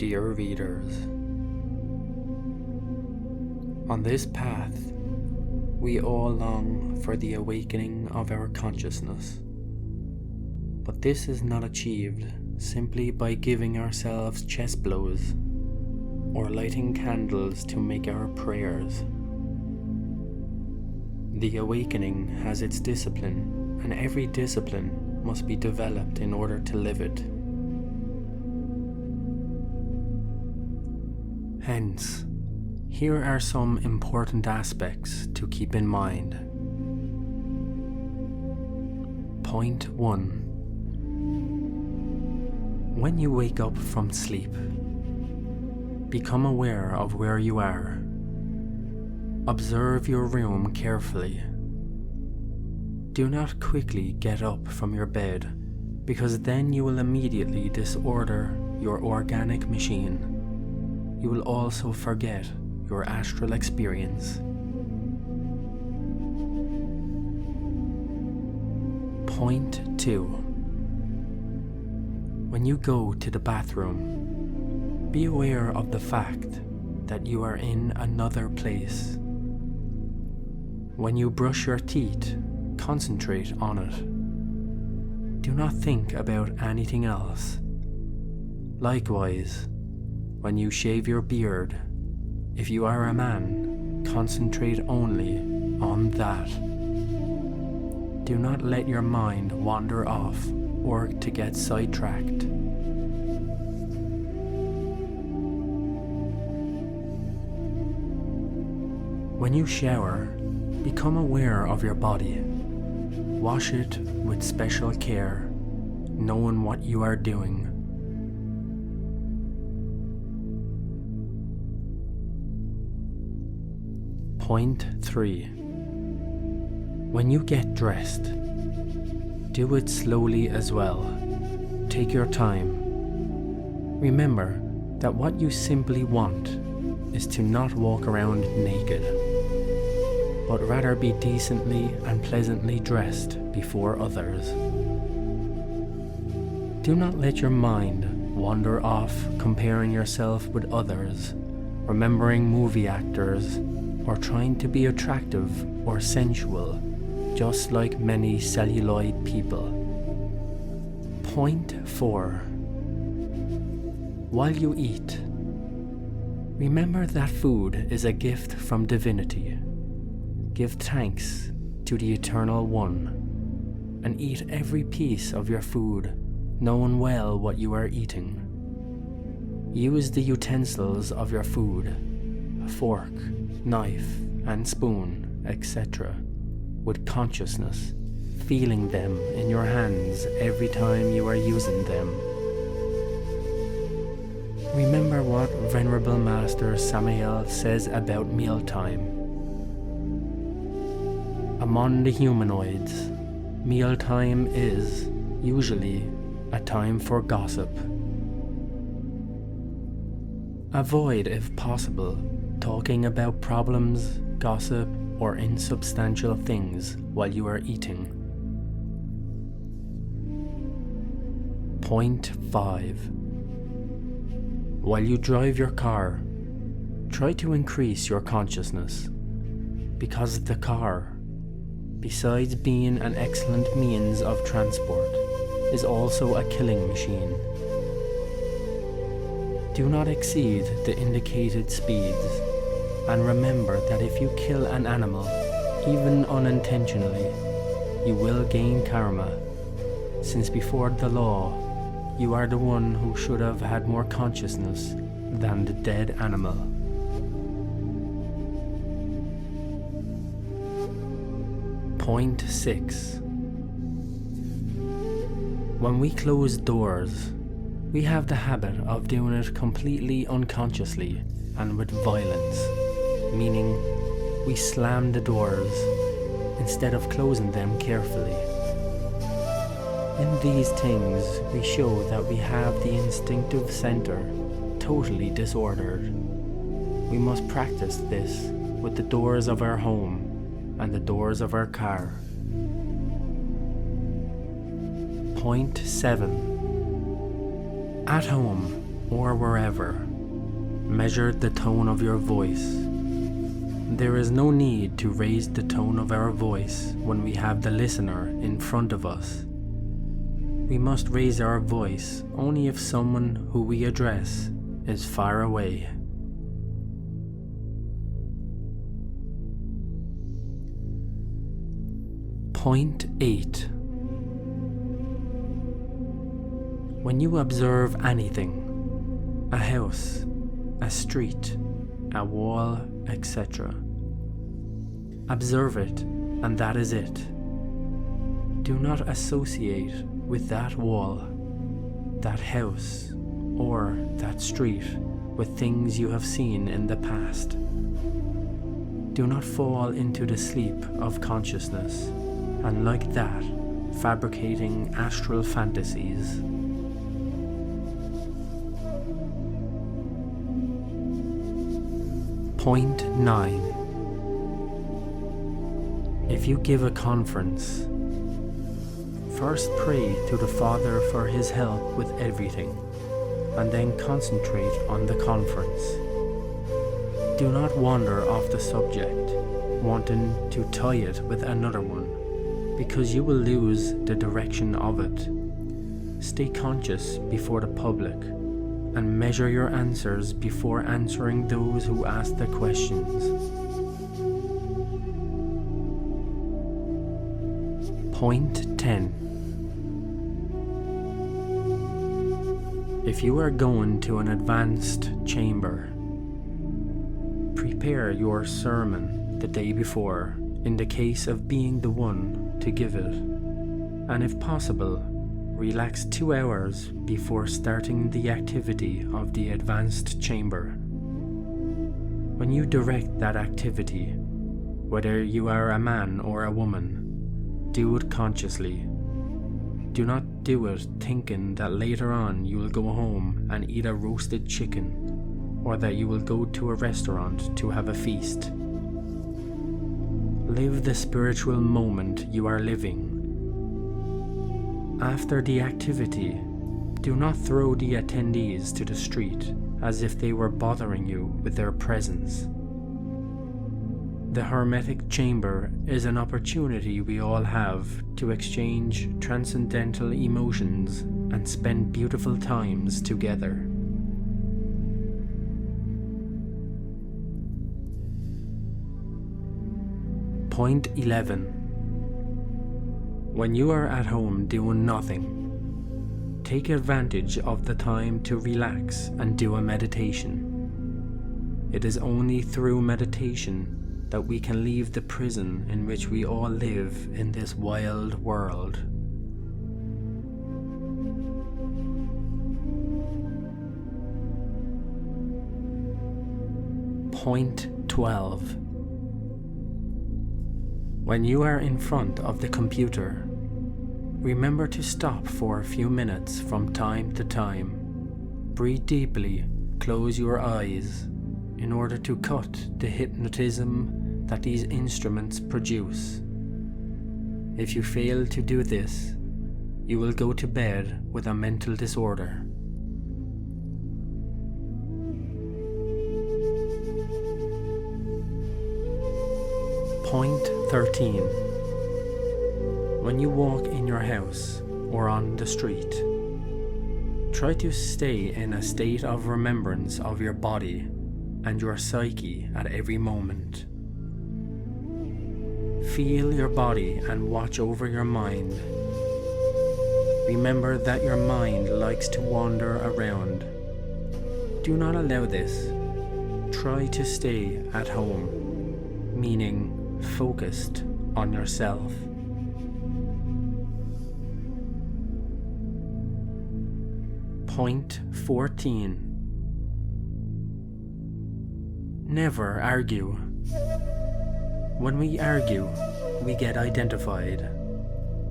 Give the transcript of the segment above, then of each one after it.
Dear readers, on this path, we all long for the awakening of our consciousness. But this is not achieved simply by giving ourselves chest blows or lighting candles to make our prayers. The awakening has its discipline, and every discipline must be developed in order to live it. Hence, here are some important aspects to keep in mind. Point 1. When you wake up from sleep, become aware of where you are. Observe your room carefully. Do not quickly get up from your bed, because then you will immediately disorder your organic machine. You will also forget your astral experience. Point 2. When you go to the bathroom, be aware of the fact that you are in another place. When you brush your teeth, concentrate on it. Do not think about anything else. Likewise, when you shave your beard, if you are a man, concentrate only on that. Do not let your mind wander off or to get sidetracked. When you shower, become aware of your body. Wash it with special care, knowing what you are doing. Point 3. When you get dressed, do it slowly as well. Take your time. Remember that what you simply want is to not walk around naked, but rather be decently and pleasantly dressed before others. Do not let your mind wander off comparing yourself with others, remembering movie actors, or trying to be attractive or sensual, just like many celluloid people. Point 4. While you eat, remember that food is a gift from divinity. Give thanks to the Eternal One, and eat every piece of your food, knowing well what you are eating. Use the utensils of your food, a fork, knife, and spoon, etc., with consciousness, feeling them in your hands every time you are using them. Remember what Venerable Master Samael says about mealtime. Among the humanoids, mealtime is usually a time for gossip. Avoid, if possible, talking about problems, gossip, or insubstantial things while you are eating. Point 5. While you drive your car, try to increase your consciousness, because the car, besides being an excellent means of transport, is also a killing machine. Do not exceed the indicated speeds, and remember that if you kill an animal, even unintentionally, you will gain karma, since before the law, you are the one who should have had more consciousness than the dead animal. Point 6. When we close doors, we have the habit of doing it completely unconsciously and with violence, meaning we slam the doors instead of closing them carefully. In these things, we show that we have the instinctive center totally disordered. We must practice this with the doors of our home and the doors of our car. Point 7. At home, or wherever, measure the tone of your voice. There is no need to raise the tone of our voice when we have the listener in front of us. We must raise our voice only if someone who we address is far away. Point 8. When you observe anything, a house, a street, a wall, etc., observe it, and that is it. Do not associate with that wall, that house, or that street with things you have seen in the past. Do not fall into the sleep of consciousness, and like that, fabricating astral fantasies. Point 9. If you give a conference, first pray to the Father for His help with everything, and then concentrate on the conference. Do not wander off the subject, wanting to tie it with another one, because you will lose the direction of it. Stay conscious before the public, and measure your answers before answering those who ask the questions. Point 10. If you are going to an advanced chamber, prepare your sermon the day before in the case of being the one to give it, and if possible, relax 2 hours before starting the activity of the advanced chamber. When you direct that activity, whether you are a man or a woman, do it consciously. Do not do it thinking that later on you will go home and eat a roasted chicken, or that you will go to a restaurant to have a feast. Live the spiritual moment you are living. After the activity, do not throw the attendees to the street as if they were bothering you with their presence. The hermetic chamber is an opportunity we all have to exchange transcendental emotions and spend beautiful times together. Point 11. When you are at home doing nothing, take advantage of the time to relax and do a meditation. It is only through meditation that we can leave the prison in which we all live in this wild world. Point 12. When you are in front of the computer, remember to stop for a few minutes from time to time. Breathe deeply, close your eyes, in order to cut the hypnotism that these instruments produce. If you fail to do this, you will go to bed with a mental disorder. Point 13. When you walk in your house or on the street, try to stay in a state of remembrance of your body and your psyche at every moment. Feel your body and watch over your mind. Remember that your mind likes to wander around. Do not allow this. Try to stay at home, meaning focused on yourself. Point 14. Never argue. When we argue, we get identified,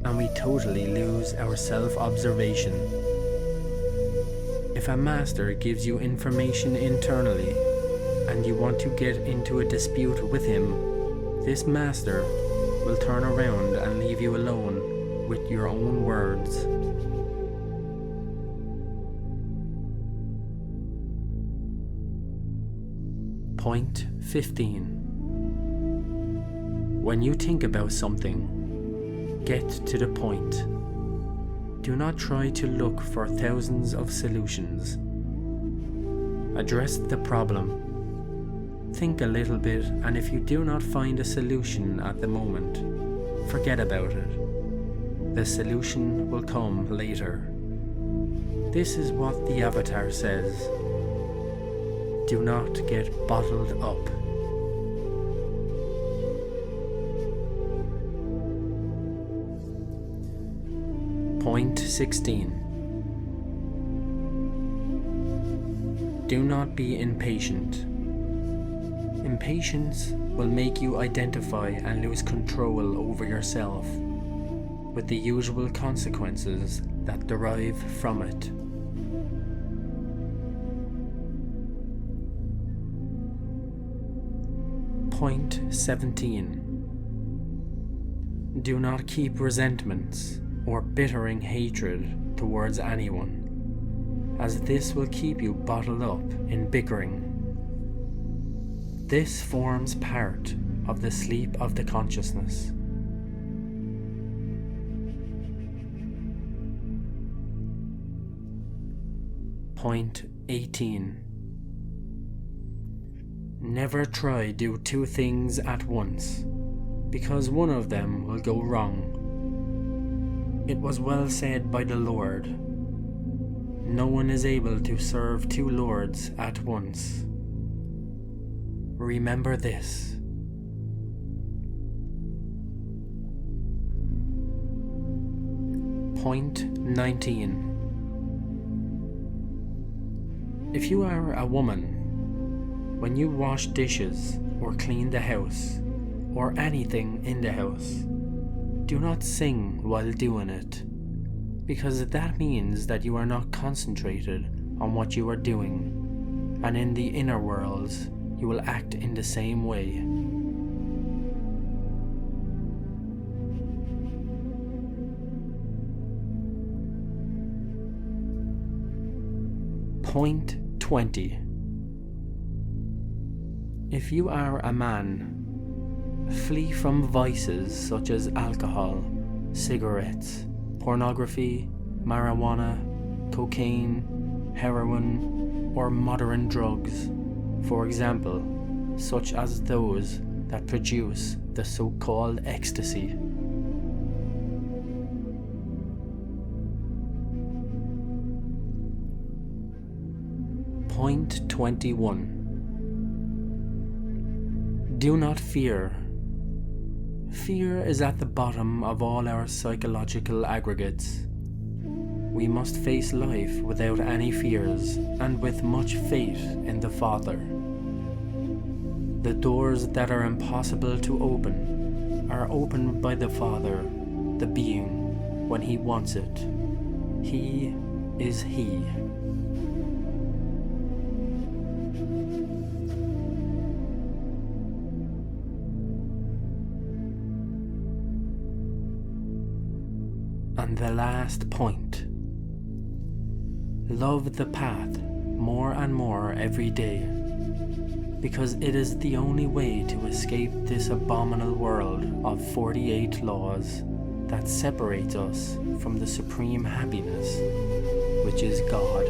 and we totally lose our self-observation. If a master gives you information internally, and you want to get into a dispute with him, this master will turn around and leave you alone with your own words. Point 15. When you think about something, get to the point. Do not try to look for thousands of solutions. Address the problem. Think a little bit, and if you do not find a solution at the moment, forget about it. The solution will come later. This is what the Avatar says. Do not get bottled up. Point 16. Do not be impatient. Impatience will make you identify and lose control over yourself, with the usual consequences that derive from it. Point 17. Do not keep resentments or bittering hatred towards anyone, as this will keep you bottled up in bickering. This forms part of the sleep of the consciousness. Point 18. Never try do two things at once, because one of them will go wrong. It was well said by the Lord, no one is able to serve two lords at once. Remember this. Point 19. If you are a woman, when you wash dishes or clean the house or anything in the house, do not sing while doing it, because that means that you are not concentrated on what you are doing, and in the inner worlds you will act in the same way. Point 20. If you are a man, flee from vices such as alcohol, cigarettes, pornography, marijuana, cocaine, heroin, or modern drugs, for example, such as those that produce the so-called ecstasy. Point 21. Do not fear. Fear is at the bottom of all our psychological aggregates. We must face life without any fears and with much faith in the Father. The doors that are impossible to open are opened by the Father, the Being, when He wants it. He is He. And the last point. Love the path more and more every day, because it is the only way to escape this abominable world of 48 laws that separates us from the supreme happiness, which is God.